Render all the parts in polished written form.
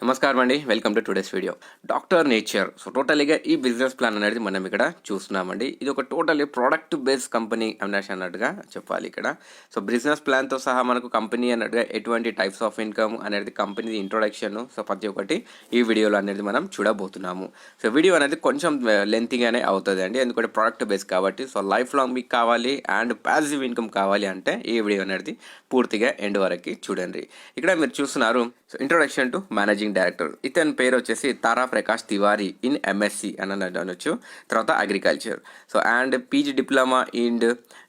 నమస్కారం అండి, welcome to today's video. Doctor nature. So టోటలీగా ఈ బిజినెస్ ప్లాన్ అనేది మనం ఇక్కడ చూస్తున్నామండి. ఇది ఒక టోటలీ ప్రోడక్ట్ బేస్డ్ కంపెనీ అన్నట్టుగా చెప్పాలి ఇక్కడ. సో బిజినెస్ ప్లాన్తో సహా మనకు కంపెనీ అన్నట్టుగా ఎటువంటి టైప్స్ ఆఫ్ ఇన్కమ్ అనేది కంపెనీ ఇంట్రొడక్షన్, సో ప్రతి ఒక్కటి ఈ వీడియోలో అనేది మనం చూడబోతున్నాము. సో వీడియో అనేది కొంచెం లెంతీగానే అవుతుంది అండి, ఎందుకంటే ప్రోడక్ట్ బేస్ కాబట్టి. సో లైఫ్ లాంగ్ మీకు కావాలి అండ్ ప్యాసివ్ ఇన్కమ్ కావాలి అంటే ఈ వీడియో అనేది పూర్తిగా ఎండ్ వరకు చూడండి. ఇక్కడ మీరు చూస్తున్నారు. So introduction to managing director. ఇతని పేరు వచ్చేసి తారా ప్రకాష్ తివారీ ఇన్ ఎంఎస్సి అని అనొచ్చు. తర్వాత agriculture. So and PG diploma in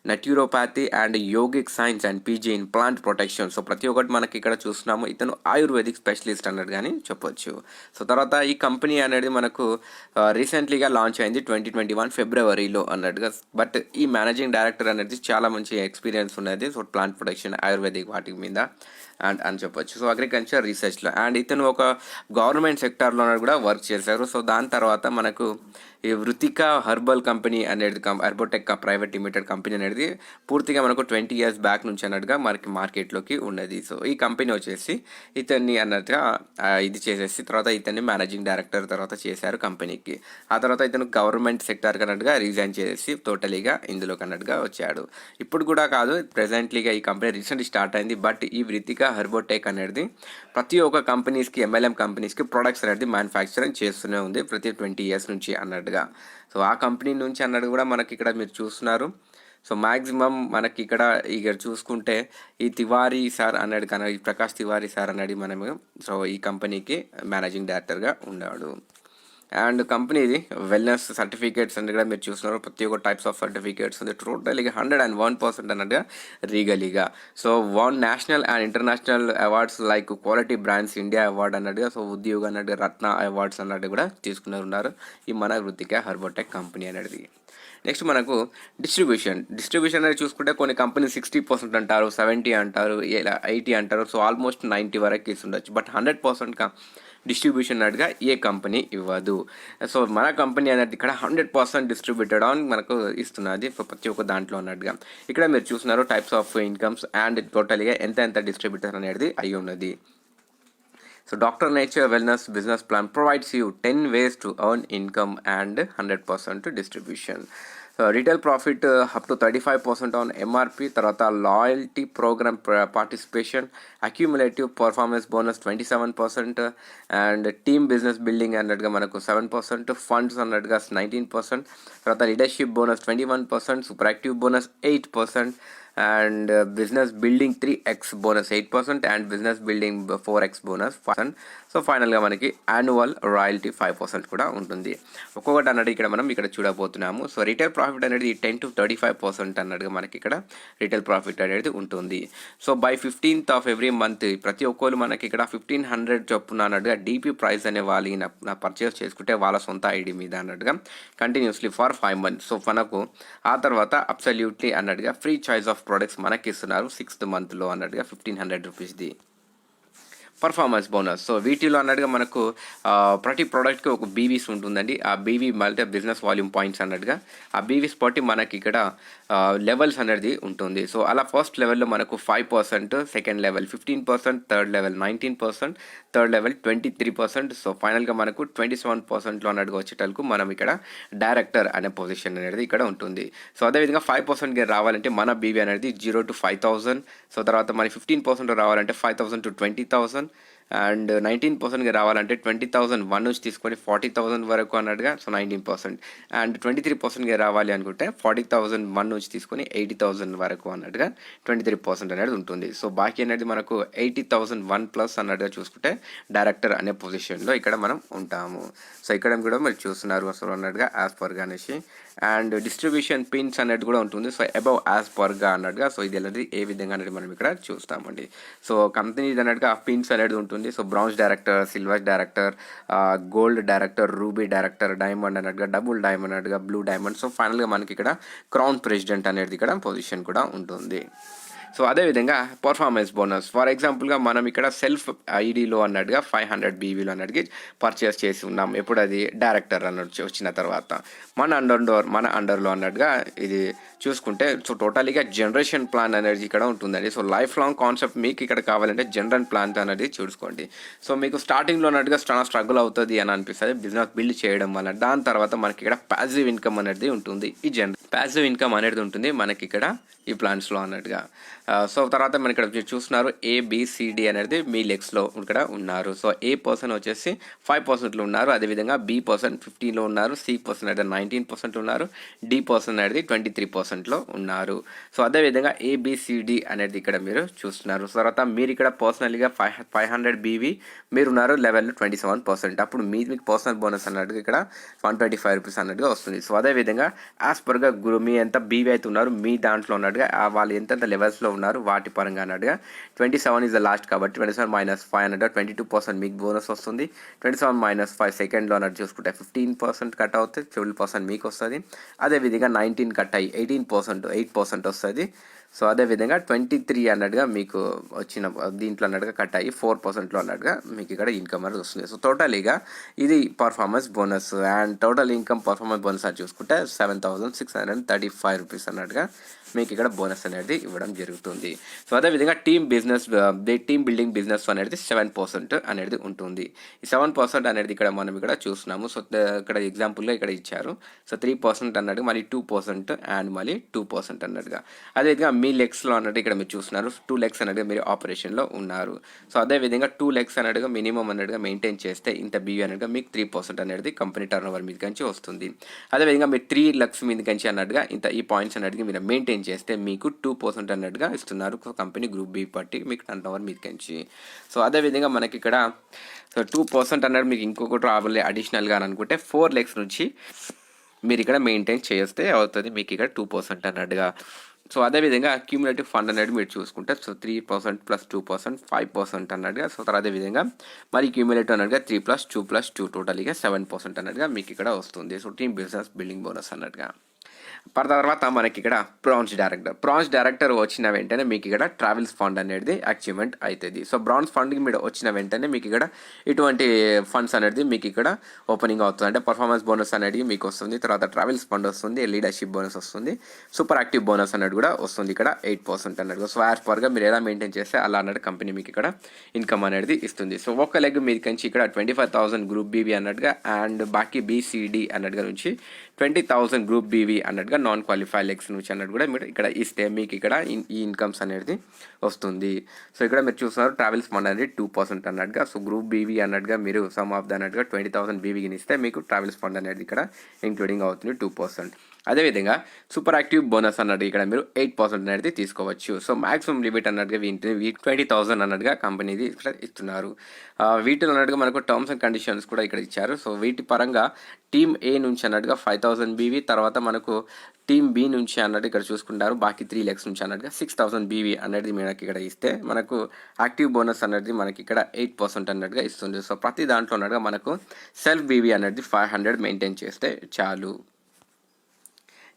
naturopathy and yogic science and PG in plant protection. So ప్రతి ఒక్కటి మనకి ఇక్కడ చూస్తున్నాము. ఇతను ఆయుర్వేదిక్ స్పెషలిస్ట్ అన్నట్టు కానీ చెప్పొచ్చు. సో తర్వాత ఈ కంపెనీ అనేది మనకు రీసెంట్లీగా లాంచ్ అయింది 2021 ఫిబ్రవరిలో అన్నట్టుగా. బట్ ఈ మేనేజింగ్ డైరెక్టర్ అనేది చాలా మంచి ఎక్స్పీరియన్స్ ఉన్నది. సో ప్లాంట్ ప్రొటెక్షన్, ఆయుర్వేదిక్ వాటి మీద అండ్ అని చెప్పొచ్చు. సో అగ్రికల్చర్ రీసెర్చ్లో అండ్ ఇతను ఒక గవర్నమెంట్ సెక్టార్లో కూడా వర్క్ చేశారు. సో దాని తర్వాత మనకు ఈ వృతిక హెర్బల్ కంపెనీ అనేది హెర్బోటెక్ ప్రైవేట్ లిమిటెడ్ కంపెనీ అనేది పూర్తిగా మనకు 20 years బ్యాక్ నుంచి అన్నట్టుగా మనకి మార్కెట్లోకి ఉన్నది. సో ఈ కంపెనీ వచ్చేసి ఇతన్ని అన్నట్టుగా ఇది చేసేసి తర్వాత ఇతన్ని మేనేజింగ్ డైరెక్టర్ తర్వాత చేశారు కంపెనీకి. ఆ తర్వాత ఇతను గవర్నమెంట్ సెక్టార్కి అన్నట్టుగా రిజైన్ చేసి టోటలీగా ఇందులోకి అన్నట్టుగా వచ్చాడు. ఇప్పుడు కూడా కాదు, ప్రెజెంట్లీగా ఈ కంపెనీ రీసెంట్లీ స్టార్ట్ అయింది. బట్ ఈ వృతిక హెర్బోటెక్ అనేది ప్రతి ఒక్క కంపెనీస్కి, ఎంఎల్ఎం కంపెనీస్కి ప్రొడక్ట్స్ అనేది మ్యానుఫ్యాక్చరింగ్ చేస్తూనే ఉంది ప్రతి 20 years నుంచి అన్నట్టుగా. సో ఆ కంపెనీ నుంచి అన్నట్టు కూడా మనకి ఇక్కడ మీరు చూస్తున్నారు. సో మ్యాక్సిమం మనకి ఇక్కడ చూసుకుంటే ఈ తివారీ సార్ అన్నాడు కానీ, ఈ ప్రకాష్ తివారీ సార్ అన్నాడు మనము. సో ఈ కంపెనీకి మేనేజింగ్ డైరెక్టర్గా ఉన్నాడు. అండ్ కంపెనీది వెల్నెస్ సర్టిఫికేట్స్ అంటే కూడా మీరు చూస్తున్నారు. ప్రతి ఒక్క టైప్స్ ఆఫ్ సర్టిఫికేట్స్ ఉంది. టోటల్గా 101% అన్నట్టుగా రీగలీగా. So national and international awards like quality brands India award అన్నట్టుగా, సో ఉద్యోగ్ అన్నట్టుగా రత్న అవార్డ్స్ అన్నట్టు కూడా తీసుకున్నారు ఈ మన వృతిక హెర్బోటెక్ కంపెనీ అనేది. నెక్స్ట్ మనకు డిస్ట్రిబ్యూషన్ అనేది చూసుకుంటే కొన్ని కంపెనీ 60% అంటారు, 70 అంటారు, 80 అంటారు. సో ఆల్మోస్ట్ 90 వరకు ఇస్తుండొచ్చు. బట్ 100% డిస్ట్రిబ్యూషన్ అన్నట్టుగా ఏ కంపెనీ ఇవ్వదు. సో మన కంపెనీ అనేది ఇక్కడ 100% డిస్ట్రిబ్యూటెడ్ ఆన్ మనకు ఇస్తున్నది ప్రతి ఒక్క దాంట్లో అన్నట్టుగా. ఇక్కడ మీరు చూస్తున్నారు టైప్స్ ఆఫ్ ఇన్కమ్స్ అండ్ టోటల్గా ఎంత డిస్ట్రిబ్యూటర్ అనేది అయి ఉన్నది. So Dr. Nature Wellness Business Plan provides you 10 ways to earn income and 100% distribution. So retail profit up to 35% on MRP, తర్వాత loyalty program participation, accumulative performance bonus 27% and team business building అన్నట్టుగా మనకు 7%, funds అన్నట్టుగా 19%, తర్వాత leadership bonus 21%, super active bonus 8%, and business building 3x bonus 8% and business building 4x bonus 5%. So ఫైనల్గా మనకి annual royalty 5% కూడా ఉంటుంది. ఒక్కొక్కటి అన్నట్టు ఇక్కడ మనం చూడబోతున్నాము. సో రీటైల్ ప్రాఫిట్ అనేది 10 to 35% అన్నట్టుగా మనకి ఇక్కడ రీటైల్ ప్రాఫిట్ అనేది ఉంటుంది. So by 15th of every month ప్రతి ఒక్కరు మనకి ఇక్కడ 1500 చొప్పున అన్నట్టుగా డీపీ ప్రైస్ అనే వాళ్ళకి నా పర్చేస్ చేసుకుంటే వాళ్ళ సొంత ఐడి మీద అన్నట్టుగా కంటిన్యూస్లీ ఫర్ 5 months. సో మనకు ఆ తర్వాత అబ్సల్యూట్లీ అన్నట్టుగా ఫ్రీ చాయిస్ ఆఫ్ ప్రొడక్ట్స్ మనకి ఇస్తున్నారు 6th monthలో అన్నట్టుగా 1500 రూపీస్ది పర్ఫార్మెన్స్ బోనస్. సో వీటిలో అన్నట్టుగా మనకు ప్రతి ప్రోడక్ట్కి ఒక బీవీస్ ఉంటుందండి. ఆ బీవీ మళ్ళీ బిజినెస్ వాల్యూమ్ పాయింట్స్ అన్నట్టుగా ఆ బీవీస్ బట్టి మనకి ఇక్కడ లెవెల్స్ అనేది ఉంటుంది. సో అలా ఫస్ట్ లెవెల్లో మనకు 5%, second level 15%, third level 19%, third level 23%. So ఫైనల్గా మనకు 27%లో అన్నట్టుగా వచ్చేటలకు మనం ఇక్కడ డైరెక్టర్ అనే పొజిషన్ అనేది ఇక్కడ ఉంటుంది. సో అదేవిధంగా 5% రావాలంటే మన బీవీ అనేది 0 to 5,000. సో తర్వాత మన 15% రావాలంటే 5,000 to 20,000 అండ్ 19% రావాలంటే 20,001 నుంచి తీసుకొని 40,000 వరకు అన్నట్టుగా. సో 19% అండ్ 23% రావాలి అనుకుంటే 40,001 నుంచి తీసుకొని 80,000 వరకు అన్నట్టుగా 23% అనేది ఉంటుంది. సో బాకీ అనేది మనకు 80,001 ప్లస్ అన్నట్టుగా చూసుకుంటే డైరెక్టర్ అనే పొజిషన్లో ఇక్కడ మనం ఉంటాము. సో ఇక్కడ కూడా మీరు చూస్తున్నారు అసలు అన్నట్టుగా యాజ్ పర్గా అనేసి అండ్ డిస్ట్రిబ్యూషన్ పిన్స్ అనేది కూడా ఉంటుంది. సో అబౌవ్ యాజ్ పర్గా అన్నట్టుగా. సో ఇది అనేది ఏ విధంగా అనేది మనం ఇక్కడ చూస్తామండి. సో కంపెనీ అన్నట్టుగా పిన్స్ అనేది ఉంటుంది. So browns director, silver director, gold director, ruby director, diamond అన్నట్టుగా, డబుల్ డైమండ్ అన్నట్టుగా, బ్లూ డైమండ్. సో ఫైనల్గా మనకి ఇక్కడ క్రౌన్ ప్రెసిడెంట్ అనేది ఇక్కడ పొజిషన్ కూడా ఉంటుంది. సో అదేవిధంగా పర్ఫార్మెన్స్ బోనస్ ఫర్ ఎగ్జాంపుల్గా మనం ఇక్కడ సెల్ఫ్ ఐడిలో అన్నట్టుగా 500 బీవీలో అన్నట్టుగా పర్చేస్ చేసి ఉన్నాం. ఎప్పుడు అది డైరెక్టర్ అన్నట్టు వచ్చిన తర్వాత మన అండర్లో అన్నట్టుగా ఇది చూసుకుంటే సో టోటలీగా జనరేషన్ ప్లాన్ అనేది ఇక్కడ ఉంటుందండి. సో లైఫ్ లాంగ్ కాన్సెప్ట్ మీకు ఇక్కడ కావాలంటే జనరల్ ప్లాన్ అనేది చూసుకోండి. సో మీకు స్టార్టింగ్లో అన్నట్టుగా చాలా స్ట్రగుల్ అవుతుంది అని అనిపిస్తుంది బిజినెస్ బిల్డ్ చేయడం వల్ల. దాని తర్వాత మనకి ఇక్కడ ప్యాసివ్ ఇన్కమ్ అనేది ఉంటుంది. ఈ ప్యాసివ్ ఇన్కమ్ అనేది ఉంటుంది మనకి ఇక్కడ ఈ ప్లాన్స్లో అన్నట్టుగా. సో తర్వాత మనం ఇక్కడ మీరు చూస్తున్నారు ఏబిసిడి అనేది మీ లెగ్స్లో ఇక్కడ ఉన్నారు. సో ఏ పర్సన్ వచ్చేసి 5% ఉన్నారు, అదేవిధంగా బి పర్సన్ 15లో ఉన్నారు, సి పర్సన్ అయితే 19% ఉన్నారు, డి పర్సన్ అనేది 23%లో ఉన్నారు. సో అదేవిధంగా ఏబిసిడి అనేది ఇక్కడ మీరు చూస్తున్నారు. సో తర్వాత మీరు ఇక్కడ పర్సనల్గా 500 బీవీ మీరు ఉన్నారు లెవెల్ 27%. అప్పుడు మీకు పర్సనల్ బోనస్ అన్నట్టుగా ఇక్కడ 125 రూపీస్ అన్నట్టుగా వస్తుంది. సో అదేవిధంగా యాజ్ పర్గా మీ ఎంత బీవీ అయితే ఉన్నారు మీ దాంట్లో ఉన్నట్టుగా వాళ్ళు ఎంతెంత లెవెల్స్లో ఉన్నారు వాటి పరంగా అన్నట్టుగా 27 ఇస్ ద లాస్ట్ కాబట్టి 27 - 5 అన్నట్టుగా 22% మీకు బోనస్ వస్తుంది. 27 - 5 సెకండ్లో అన్నట్టు చూసుకుంటే 15% కట్ అవుతుంది, 12% మీకు వస్తుంది. అదేవిధంగా 19 కట్ అయ్యి 8% వస్తుంది. సో అదేవిధంగా 23 అన్నట్టుగా మీకు వచ్చిన దీంట్లో అన్నట్టుగా కట్ అయ్యి 4%లో అన్నట్టుగా మీకు ఇక్కడ ఇన్కమ్ అనేది వస్తుంది. సో టోటలీగా ఇది performance bonus and total income performance bonus అని చూసుకుంటే 7,635 రూపీస్ అన్నట్టుగా మీకు ఇక్కడ బోనస్ అనేది ఇవ్వడం జరుగుతుంది. సో అదేవిధంగా టీమ్ బిల్డింగ్ బిజినెస్ అనేది 7% అనేది ఉంటుంది. ఈ 7% అనేది ఇక్కడ మనం ఇక్కడ చూస్తున్నాము. సో ఇక్కడ ఎగ్జాంపుల్గా ఇక్కడ ఇచ్చారు. సో 3% అన్నట్టు మళ్ళీ 2% అండ్ మళ్ళీ 2% అన్నట్టుగా. అదేవిధంగా మీ లెగ్స్లో అన్నట్టు ఇక్కడ మీరు చూస్తున్నారు 2 లెగ్స్ అన్నట్టుగా మీరు ఆపరేషన్లో ఉన్నారు. సో అదేవిధంగా 2 లెగ్స్ అన్నట్టుగా మినిమం అన్నట్టుగా మెయింటైన్ చేస్తే ఇంత బీవీ అన్నట్టుగా మీకు 3% అనేది కంపెనీ టర్న్ ఓవర్ మీద కంచి వస్తుంది. అదేవిధంగా మీరు 3 లెగ్స్ మీద కంచి అన్నట్టుగా ఈ పాయింట్స్ అన్నట్టుగా మీరు మెయింటైన్ చేస్తే మీకు 2% అన్నట్టుగా ఇస్తున్నారు కంపెనీ గ్రూప్ బి పట్టి మీకు టర్న్ ఓవర్ మీద కంచి. సో అదేవిధంగా మనకి ఇక్కడ 2% అన్నట్టు మీకు ఇంకొకటి రావాలి అడిషనల్గా అని అనుకుంటే 4 లెగ్స్ నుంచి మీరు ఇక్కడ మెయింటైన్ చేస్తే అవుతుంది మీకు ఇక్కడ 2% అన్నట్టుగా. సో అదేవిధంగా అక్యూములేటివ్ ఫండ్ అనేది మీరు చూసుకుంటే సో 3% + 2% 5% అన్నట్టుగా. సో అదేవిధంగా మరి క్యూములేటివ్ అన్నట్టుగా 3 + 2 + 2 టోటల్గా 7% అన్నట్టుగా మీకు ఇక్కడ వస్తుంది. So team business building bonus అన్నట్టుగా. తర్వాత మనకి ఇక్కడ బ్రాంచ్ డైరెక్టర్ వచ్చిన వెంటనే మీకు ఇక్కడ ట్రావెల్స్ ఫండ్ అనేది అచీవ్మెంట్ అవుతుంది. సో బ్రాంచ్ ఫండ్కి మీరు వచ్చిన వెంటనే మీకు ఇక్కడ ఇటువంటి ఫండ్స్ అనేది మీకు ఇక్కడ ఓపెనింగ్ అవుతుంది. అంటే పర్ఫార్మెన్స్ బోనస్ అనేది మీకు వస్తుంది, తర్వాత ట్రావెల్స్ ఫండ్ వస్తుంది, లీడర్షిప్ బోనస్ వస్తుంది, సూపర్ యాక్టివ్ బోనస్ అనేది కూడా వస్తుంది ఇక్కడ 8% అన్నట్టు. సో యాజ్ పర్గా మీరు ఎలా మెయింటైన్ చేస్తే అలా అన్నట్టు కంపెనీ మీకు ఇక్కడ ఇన్కమ్ అనేది ఇస్తుంది. సో ఒక్క లెగ్ మీద కంచి ఇక్కడ 25,000 గ్రూప్ బీవీ అన్నట్టుగా అండ్ బాకీ బీసీడీ అన్నట్టుగా నుంచి 20,000 గ్రూప్ బీవీ అన్నట్టుగా నాన్ క్వాలిఫైడ్ లెగ్స్ నుంచి అన్నట్టు కూడా మీరు ఇక్కడ ఇస్తే మీకు ఇక్కడ ఈ ఇన్కమ్స్ అనేది వస్తుంది. సో ఇక్కడ మీరు చూస్తున్నారు ట్రావెల్స్ ఫండ్ అనేది 2% అన్నట్టుగా. సో గ్రూప్ బీవీ అన్నట్టుగా మీరు సమ్ ఆఫ్ ద అన్నట్టుగా 20,000 బీవీని ఇస్తే మీకు ట్రావెల్స్ ఫండ్ అనేది ఇక్కడ ఇంక్లూడింగ్ అవుతుంది 2%. అదేవిధంగా సూపర్ యాక్టివ్ బోనస్ అన్నట్టు ఇక్కడ మీరు 8% అనేది తీసుకోవచ్చు. సో మాక్సిమం లిమిట్ అన్నట్టుగా 20,000 అన్నట్టుగా కంపెనీది ఇక్కడ ఇస్తున్నారు. వీటిలో అన్నట్టుగా మనకు టర్మ్స్ అండ్ కండిషన్స్ కూడా ఇక్కడ ఇచ్చారు. సో వీటి పరంగా టీమ్ ఏ నుంచి అన్నట్టుగా 5,000 బీవీ, తర్వాత మనకు టీమ్ బి నుంచి అన్నట్టు ఇక్కడ చూసుకుంటారు బాకీ 3 లెగ్స్ నుంచి అన్నట్టుగా 6,000 బీవీ అనేది మనకి ఇక్కడ ఇస్తే మనకు యాక్టివ్ బోనస్ అనేది మనకి ఇక్కడ 8% అన్నట్టుగా ఇస్తుంది. సో ప్రతి దాంట్లో అన్నట్టుగా మనకు సెల్ఫ్ బీవీ అనేది 500 మెయింటైన్ చేస్తే చాలు.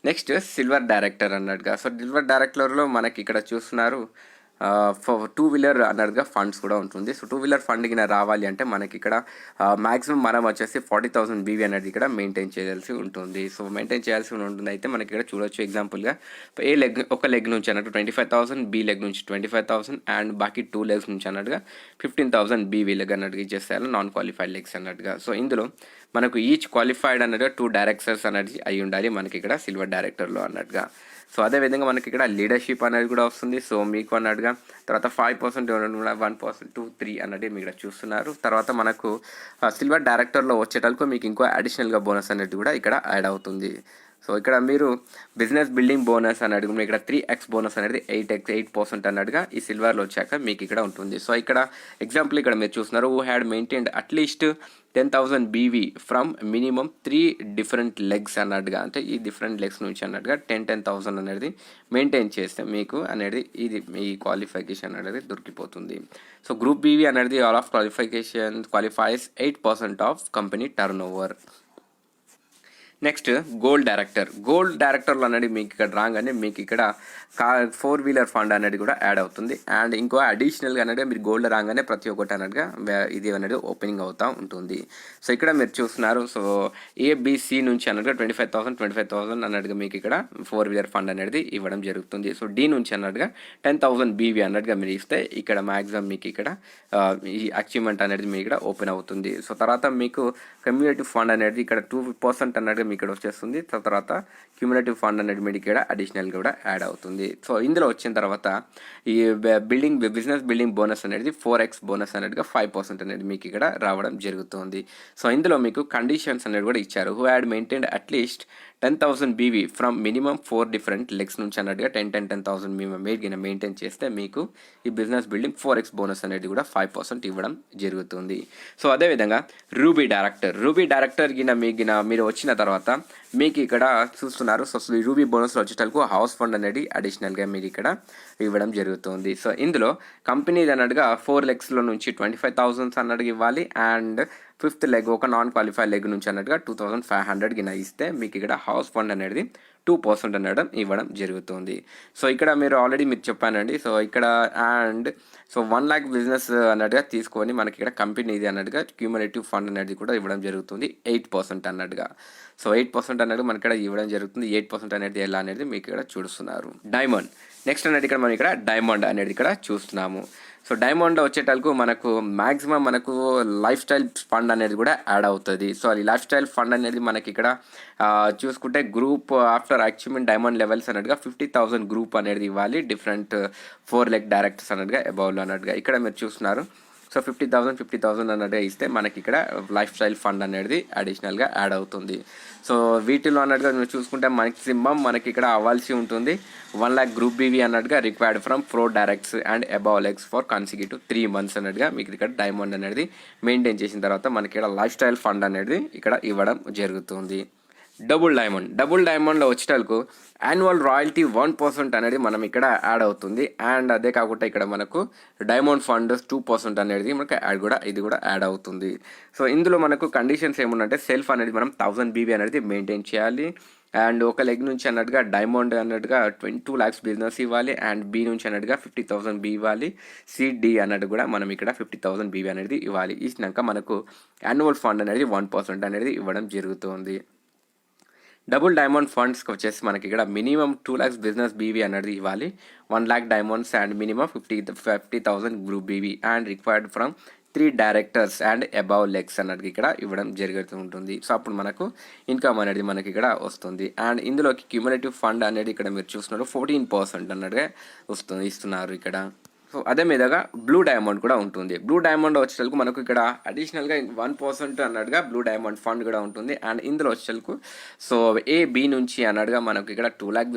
నెక్స్ట్ సిల్వర్ డైరెక్టర్ అన్నట్టుగా. సో సిల్వర్ డైరెక్టర్లో మనకి ఇక్కడ చూస్తున్నారు టూ వీలర్ అన్నట్టుగా ఫండ్స్ కూడా ఉంటుంది. సో 2 వీలర్ ఫండ్ కింద రావాలి అంటే మనకి ఇక్కడ మ్యాక్సిమం మనం వచ్చేసి 40,000 బీవీ అనేది ఇక్కడ మెయింటైన్ చేయాల్సి ఉంటుంది. సో మెయింటైన్ చేయాల్సి ఉంటుంది. అయితే మనకి ఇక్కడ చూడొచ్చు ఎగ్జాంపుల్గా ఒక లెగ్ నుంచి అన్నట్టు 25,000, బి లెగ్ నుంచి 25,000 అండ్ బాకీ 2 లెగ్స్ నుంచి అన్నట్టుగా 15,000 బీవీ లెగ్ అన్నట్టుగా ఇచ్చేస్తారు నాన్ క్వాలిఫైడ్ లెగ్స్ అన్నట్టుగా. సో ఇందులో మనకు ఈచ్ క్వాలిఫైడ్ అన్నట్టుగా 2 డైరెక్టర్స్ అనేది అయి ఉండాలి మనకి ఇక్కడ సిల్వర్ డైరెక్టర్లో అన్నట్టుగా. సో అదేవిధంగా మనకి ఇక్కడ లీడర్షిప్ అనేది కూడా వస్తుంది. సో మీకు అన్నట్టుగా తర్వాత 5%, 1%, 2, 3 అన్నది మీరు ఇక్కడ చూస్తున్నారు. తర్వాత మనకు సిల్వర్ డైరెక్టర్లో వచ్చేటలకు మీకు ఇంకో అడిషనల్గా బోనస్ అనేది కూడా ఇక్కడ యాడ్ అవుతుంది. సో ఇక్కడ మీరు బిజినెస్ బిల్డింగ్ బోనస్ అని అడుగు ఇక్కడ 3x బోనస్ అనేది 8% అన్నట్టుగా ఈ సిల్వర్లో వచ్చాక మీకు ఇక్కడ ఉంటుంది. సో ఇక్కడ ఎగ్జాంపుల్ ఇక్కడ మీరు చూస్తున్నారు who had maintained at least 10,000 BV from minimum 3 different legs అన్నట్టుగా. అంటే ఈ డిఫరెంట్ లెగ్స్ నుంచి అన్నట్టుగా 10,000 అనేది మెయింటైన్ చేస్తే మీకు అనేది ఇది మీ క్వాలిఫికేషన్ అనేది దొరికిపోతుంది. సో గ్రూప్ బీవీ అనేది all of qualifies 8% of company turn over. Next gold డైరెక్టర్లు అనేది మీకు ఇక్కడ రాగానే మీకు ఇక్కడ 4-వీలర్ ఫండ్ అనేది కూడా యాడ్ అవుతుంది. అండ్ ఇంకో అడిషనల్గా అనేది మీరు గోల్డ్ రాగానే ప్రతి ఒక్కటి అన్నట్టుగా ఇది అనేది ఓపెనింగ్ అవుతూ ఉంటుంది. సో ఇక్కడ మీరు చూస్తున్నారు. సో ఏబిసి నుంచి అన్నట్టుగా 25,000 అన్నట్టుగా మీకు ఇక్కడ 4-వీలర్ ఫండ్ అనేది ఇవ్వడం జరుగుతుంది. సో డి నుంచి అన్నట్టుగా 10,000 బీవీ అన్నట్టుగా మీరు ఇస్తే ఇక్కడ మ్యాక్సిమం మీకు ఇక్కడ ఈ అచీవ్మెంట్ అనేది మీకు ఇక్కడ ఓపెన్ అవుతుంది. సో తర్వాత మీకు కమ్యూనిటీ ఫండ్ అనేది ఇక్కడ 2% అన్నట్టుగా మీకు ఇక్కడ వచ్చేస్తుంది. తర్వాత క్యూములేటివ్ ఫండ్ అనేది మీకు ఇక్కడ అడిషనల్గా కూడా యాడ్ అవుతుంది. సో ఇందులో వచ్చిన తర్వాత ఈ బిజినెస్ బిల్డింగ్ బోనస్ అనేది 4x బోనస్ అనేదిగా 5% అనేది మీకు ఇక్కడ రావడం జరుగుతుంది. సో ఇందులో మీకు కండిషన్స్ అనేది కూడా ఇచ్చారు. Who had maintained at least 10,000 BV from minimum 4 different legs నుంచి అన్నట్టుగా 10,000 మేము మెయింటైన్ చేస్తే మీకు ఈ బిజినెస్ బిల్డింగ్ 4x బోనస్ అనేది కూడా 5% ఇవ్వడం జరుగుతుంది. సో అదేవిధంగా రూబీ డైరెక్టర్ మీరు వచ్చిన తర్వాత మీకు ఇక్కడ చూస్తున్నారు. సో ఈ రూబీ బోనస్లో వచ్చేటప్పుడు హౌస్ ఫండ్ అనేది అడిషనల్గా మీరు ఇక్కడ ఇవ్వడం జరుగుతుంది. సో ఇందులో కంపెనీ అన్నట్టుగా 4 లెగ్స్లో నుంచి 25,000 అన్నట్టుగా ఇవ్వాలి. అండ్ 5th లెగ్ ఒక నాన్ క్వాలిఫైడ్ లెగ్ నుంచి అన్నట్టుగా 2,500 గిన ఇస్తే మీకు ఇక్కడ హౌస్ ఫండ్ అనేది 2% అనడం ఇవ్వడం జరుగుతుంది. సో ఇక్కడ మీరు ఆల్రెడీ మీకు చెప్పానండి. సో ఇక్కడ అండ్ సో 1 lakh బిజినెస్ అన్నట్టుగా తీసుకొని మనకి ఇక్కడ కంపెనీ ఇది అన్నట్టుగా క్యూములేటివ్ ఫండ్ అనేది కూడా ఇవ్వడం జరుగుతుంది 8% అన్నట్టుగా. సో 8% అనేది మనకి ఇక్కడ ఇవ్వడం జరుగుతుంది. 8% అనేది ఎలా అనేది మీకు ఇక్కడ చూస్తున్నారు. డైమండ్ నెక్స్ట్ అనేది ఇక్కడ మనం ఇక్కడ డైమండ్ అనేది ఇక్కడ చూస్తున్నాము. సో డైమండ్ వచ్చేటలకు మనకు మ్యాక్సిమం మనకు లైఫ్ స్టైల్ ఫండ్ అనేది కూడా యాడ్ అవుతుంది. సో అది లైఫ్ స్టైల్ ఫండ్ అనేది మనకి ఇక్కడ చూసుకుంటే group after achievement diamond levels అన్నట్టుగా 50,000 గ్రూప్ అనేది ఇవ్వాలి. డిఫరెంట్ 4 lakh డైరెక్టర్స్ అన్నట్టుగా అబౌవ్లో అన్నట్టుగా ఇక్కడ మీరు చూస్తున్నారు. సో 50,000 అన్నట్టుగా ఇస్తే మనకి ఇక్కడ లైఫ్ స్టైల్ ఫండ్ అనేది అడిషనల్గా యాడ్ అవుతుంది. సో వీటిలో అన్నట్టుగా మీరు చూసుకుంటే మ్యాక్సిమం మనకి ఇక్కడ అవ్వాల్సి ఉంటుంది 1 lakh గ్రూప్ బీవీ అన్నట్టుగా required from 4 directs and above legs for consecutive 3 months అన్నట్టుగా మీకు ఇక్కడ డైమండ్ అనేది మెయింటైన్ చేసిన తర్వాత మనకి ఇక్కడ లైఫ్ స్టైల్ ఫండ్ అనేది ఇక్కడ ఇవ్వడం జరుగుతుంది. డబుల్ డైమండ్లో వచ్చేటలకు యాన్యువల్ రాయల్టీ 1% అనేది మనం ఇక్కడ యాడ్ అవుతుంది. అండ్ అదే కాకుండా ఇక్కడ మనకు డైమండ్ ఫండ్ 2% అనేది మనకు ఇది కూడా యాడ్ అవుతుంది. సో ఇందులో మనకు కండిషన్స్ ఏముందంటే సెల్ఫ్ అనేది మనం 1000 బీవీ అనేది మెయింటైన్ చేయాలి. అండ్ ఒక లెగ్ నుంచి అన్నట్టుగా డైమండ్ అన్నట్టుగా 22 lakhs బిజినెస్ ఇవ్వాలి. అండ్ బి నుంచి అన్నట్టుగా 50,000 బీ ఇవ్వాలి. సిడి అన్నట్టు కూడా మనం ఇక్కడ 50,000 బీవీ అనేది ఇవ్వాలి. ఇచ్చినాక మనకు యాన్యువల్ ఫండ్ అనేది 1% అనేది ఇవ్వడం జరుగుతుంది. డబుల్ డైమండ్ ఫండ్స్కి వచ్చేసి మనకి ఇక్కడ మినిమం 2 lakhs బిజినెస్ బీవీ అనేది ఇవ్వాలి. 1 lakh diamonds and minimum 50,000 group BV and required from 3 directors and above legs అన్నది ఇక్కడ ఇవ్వడం జరుగుతూ ఉంటుంది. సో అప్పుడు మనకు ఇన్కమ్ అనేది మనకి ఇక్కడ వస్తుంది. అండ్ ఇందులోకి క్యూములేటివ్ ఫండ్ అనేది ఇక్కడ మీరు చూస్తున్నారు 14% అన్నట్టుగా ఇస్తున్నారు ఇక్కడ. సో అదే మీదగా బ్లూ డైమండ్ కూడా ఉంటుంది. బ్లూ డైమండ్ వచ్చేసరికి మనకు ఇక్కడ అడిషనల్గా 1% అన్నట్టుగా బ్లూ డైమండ్ ఫండ్ కూడా ఉంటుంది. అండ్ ఇందులో వచ్చేసరికి సో బి నుంచి అన్నట్టుగా మనకు ఇక్కడ 2 lakh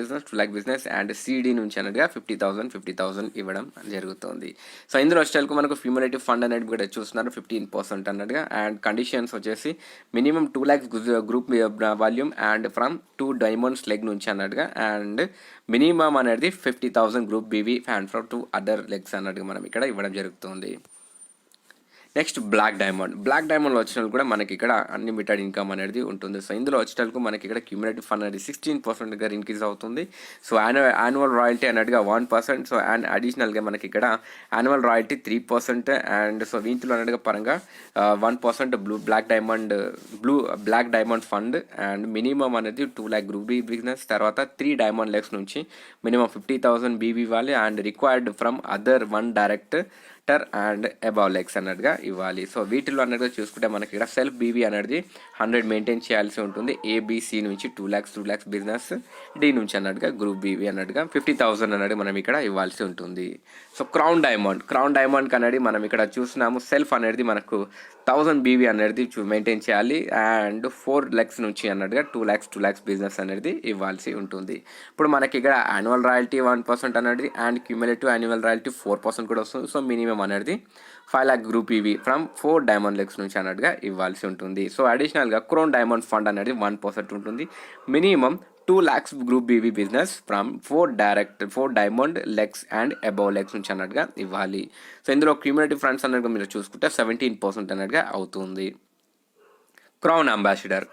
బిజినెస్ అండ్ సిడి నుంచి అన్నట్టుగా 50,000 ఇవ్వడం జరుగుతుంది. సో ఇందులో వచ్చేసరికి మనకు క్యూములేటివ్ ఫండ్ అనేది కూడా చూస్తున్నారు 15% అన్నట్టుగా. అండ్ కండిషన్స్ వచ్చేసి minimum 2 lakhs group volume and from 2 diamonds leg నుంచి అన్నట్టుగా. అండ్ మినిమం అనేది 50,000 group BV and from 2 other legs అన్నట్టుగా మనం ఇక్కడ ఇవ్వడం జరుగుతుంది. నెక్స్ట్ బ్లాక్ డైమండ్లో వచ్చినప్పుడు కూడా మనకి ఇక్కడ అన్లిమిటెడ్ ఇన్కమ్ అనేది ఉంటుంది. సో ఇందులో వచ్చేటప్పుడు మనకి ఇక్కడ క్యూములేటివ్ ఫండ్ అనేది 16% ఇంక్రీజ్ అవుతుంది. సో యాన్యువల్ రాయల్టీ అన్నట్టుగా 1%. సో అండ్ అడిషనల్గా మనకి ఇక్కడ యాన్యువల్ రాయల్టీ 3%. అండ్ సో వీటిలో అన్నట్టుగా పరంగా 1% black diamond fund and minimum అనేది 2 lakh గ్రూప్ బీ బిజినెస్. తర్వాత 3 డైమండ్ లెగ్స్ నుంచి మినిమం 50,000 బీవీ ఇవ్వాలి. And required from other 1 director and above legs అన్నట్టుగా ఇవ్వాలి. సో వీటిలో అన్నట్టుగా చూసుకుంటే మనకి ఇక్కడ సెల్ఫ్ బీవీ అనేది 100 మెయింటైన్ చేయాల్సి ఉంటుంది. ఏబిసి నుంచి 2 lakhs బిజినెస్, డి నుంచి అన్నట్టుగా గ్రూప్ బీవీ అన్నట్టుగా 50,000 అనేది మనం ఇక్కడ ఇవ్వాల్సి ఉంటుంది. సో క్రౌన్ డైమండ్ అనేది మనం ఇక్కడ చూస్తున్నాము. సెల్ఫ్ అనేది మనకు 1000 బీవీ అనేది మెయింటైన్ చేయాలి. అండ్ 4 legs నుంచి అన్నట్టుగా 2 lakhs బిజినెస్ అనేది ఇవ్వాల్సి ఉంటుంది. ఇప్పుడు మనకి ఇక్కడ యాన్యువల్ రాయల్టీ 1% అనేది అండ్ క్యూములేటివ్ యాన్యువల్ రాయల్టీ 4% కూడా వస్తుంది. సో మినిమం అనేది 5 lakh group EV from 4 diamond legs నుంచి అన్నట్టుగా ఇవ్వాల్సి ఉంటుంది. సో అడిషనల్గా క్రోన్ డైమండ్ ఫండ్ అనేది 1% ఉంటుంది. Minimum 2 lakhs group BV business from 4 diamond legs and above legs నుంచి అన్నట్టుగా ఇవ్వాలి. సో ఇందులో క్యూములేటివ్ ఫండ్స్ అన్నట్టుగా మీరు చూసుకుంటే 17% అన్నట్టుగా అవుతుంది. క్రౌన్ అంబాసిడర్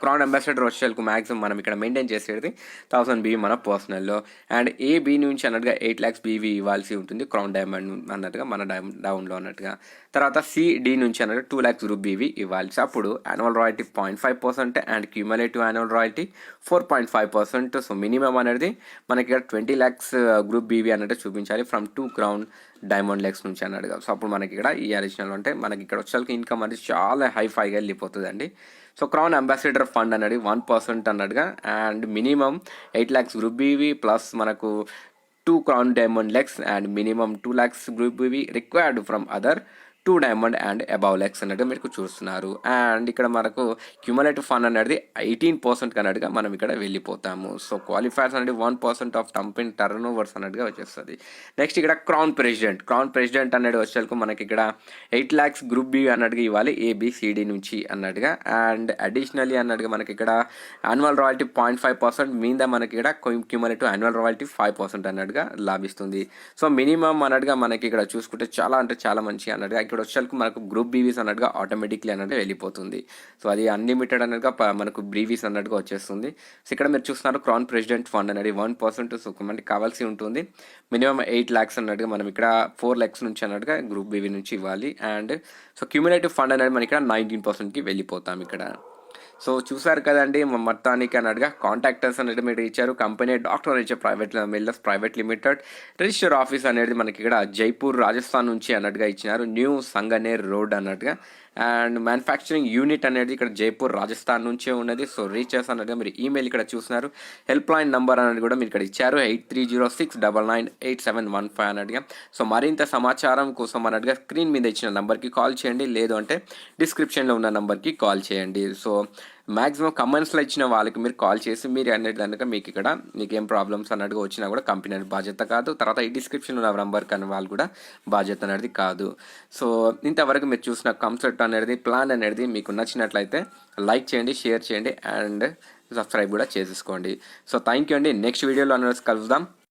వచ్చేసరికి మ్యాక్సిమం మనం ఇక్కడ మెయింటైన్ చేసేది 1000 బీవీ మన పర్సనల్లో. అండ్ ఏ బీ నుంచి అన్నట్టుగా 8 lakhs బీవీ ఇవ్వాల్సి ఉంటుంది క్రౌన్ డైమండ్ అన్నట్టుగా మన డౌన్లో అన్నట్టుగా. తర్వాత సిడి నుంచి అన్నట్టు 2 lakhs గ్రూప్ బీవీ ఇవ్వాలి. అప్పుడు annual royalty 0.5% and cumulative annual royalty 4.5%. So minimum అనేది మనకి ఇక్కడ 20 lakhs గ్రూప్ బీవీ అన్నట్టు చూపించాలి ఫ్రమ్ 2 క్రౌన్ డైమండ్ లెగ్స్ నుంచి అన్నట్టుగా. సో అప్పుడు మనకి ఇక్కడ ఈ అడిషనల్ అంటే మనకి ఇక్కడ వచ్చేసరికి ఇన్కమ్ అనేది చాలా హైఫైగా వెళ్ళిపోతుందండి. సో క్రౌన్ అంబాసిడర్ ఫండ్ అనేది 1% అన్నట్టుగా and minimum 8 lakhs group BV plus మనకు 2 crown diamond legs and minimum 2 lakhs group BV required from other 2 diamond and above legs అన్నట్టు మీరు చూస్తున్నారు. అండ్ ఇక్కడ మనకు క్యూములేటివ్ ఫండ్ అనేది 18% అన్నట్టుగా మనం ఇక్కడ వెళ్ళిపోతాము. సో క్వాలిఫైర్స్ అనేది 1% ఆఫ్ కంపెనీ టర్న్ ఓవర్స్ అన్నట్టుగా వచ్చేస్తుంది. నెక్స్ట్ ఇక్కడ క్రౌన్ ప్రెసిడెంట్ అనేది వచ్చేసరికి మనకి ఇక్కడ 8 lakhs గ్రూప్ బి అన్నట్టుగా ఇవ్వాలి ఏబిసిడి నుంచి అన్నట్టుగా. అండ్ అడిషనలీ అన్నట్టుగా మనకి ఇక్కడ యాన్యువల్ రాయల్టీ 0.5% మీద మనకి ఇక్కడ క్యూములేటివ్ యాన్యువల్ రాయల్టీ 5% అన్నట్టుగా లాభిస్తుంది. సో మినిమం అన్నట్టుగా మనకి ఇక్కడ చూసుకుంటే చాలా అంటే చాలా మంచి అన్నట్టుగా ఇక్కడ వచ్చేసరికి మనకు గ్రూప్ బీవీస్ అన్నట్టుగా ఆటోమేటిక్లీ అన్నట్టు వెళ్ళిపోతుంది. సో అది అన్లిమిటెడ్ అన్నట్టుగా మనకు బీవీస్ అన్నట్టుగా వచ్చేస్తుంది. సో ఇక్కడ మీరు చూస్తున్నారు క్రౌన్ ప్రెసిడెంట్ ఫండ్ అనేది 1%. సో మనకి కావాల్సి ఉంటుంది మినిమం 8 lakhs అన్నట్టుగా మనం ఇక్కడ 4 lakhs నుంచి అన్నట్టుగా గ్రూప్ బీవీ నుంచి ఇవ్వాలి. అండ్ సో క్యూములేటివ్ ఫండ్ అనేది మనం ఇక్కడ 19%కి వెళ్ళిపోతాం ఇక్కడ. సో చూసారు కదండి మొత్తానికి అన్నట్టుగా కాంటాక్టర్స్ అనేది మీరు ఇచ్చారు. Company doctor nature millers private limited, register office అనేది మనకి ఇక్కడ జైపూర్ రాజస్థాన్ నుంచి అన్నట్టుగా ఇచ్చినారు, న్యూ సంగనేర్ రోడ్ అన్నట్టుగా. అండ్ మ్యానుఫ్యాక్చరింగ్ యూనిట్ అనేది ఇక్కడ జైపూర్ రాజస్థాన్ నుంచే ఉన్నది. సో రీచెస్ అన్నట్టుగా మీరు ఈమెయిల్ ఇక్కడ చూస్తున్నారు. హెల్ప్ లైన్ నెంబర్ అనేది కూడా మీరు ఇక్కడ ఇచ్చారు 8306998715 అన్నట్టుగా. సో మరింత సమాచారం కోసం అన్నట్టుగా స్క్రీన్ మీద ఇచ్చిన నెంబర్కి కాల్ చేయండి, లేదు అంటే డిస్క్రిప్షన్లో ఉన్న నెంబర్కి కాల్ చేయండి. సో మ్యాక్సిమం కమెంట్స్లో ఇచ్చిన వాళ్ళకి మీరు కాల్ చేసి మీరు అనేది కనుక మీకు ఇక్కడ మీకు ఏం ప్రాబ్లమ్స్ అన్నట్టుగా వచ్చినా కూడా కంపెనీ అనేది బాధ్యత కాదు. తర్వాత ఈ డిస్క్రిప్షన్లో ఉన్న నెంబర్ కానీ వాళ్ళు కూడా బాధ్యత అనేది కాదు. సో ఇంతవరకు మీరు చూసిన కాన్సెప్ట్ అనేది ప్లాన్ అనేది మీకు నచ్చినట్లయితే లైక్ చేయండి, షేర్ చేయండి అండ్ సబ్స్క్రైబ్ కూడా చేసేసుకోండి. సో థ్యాంక్ యూ అండి. నెక్స్ట్ వీడియోలో అనేది కలుద్దాం.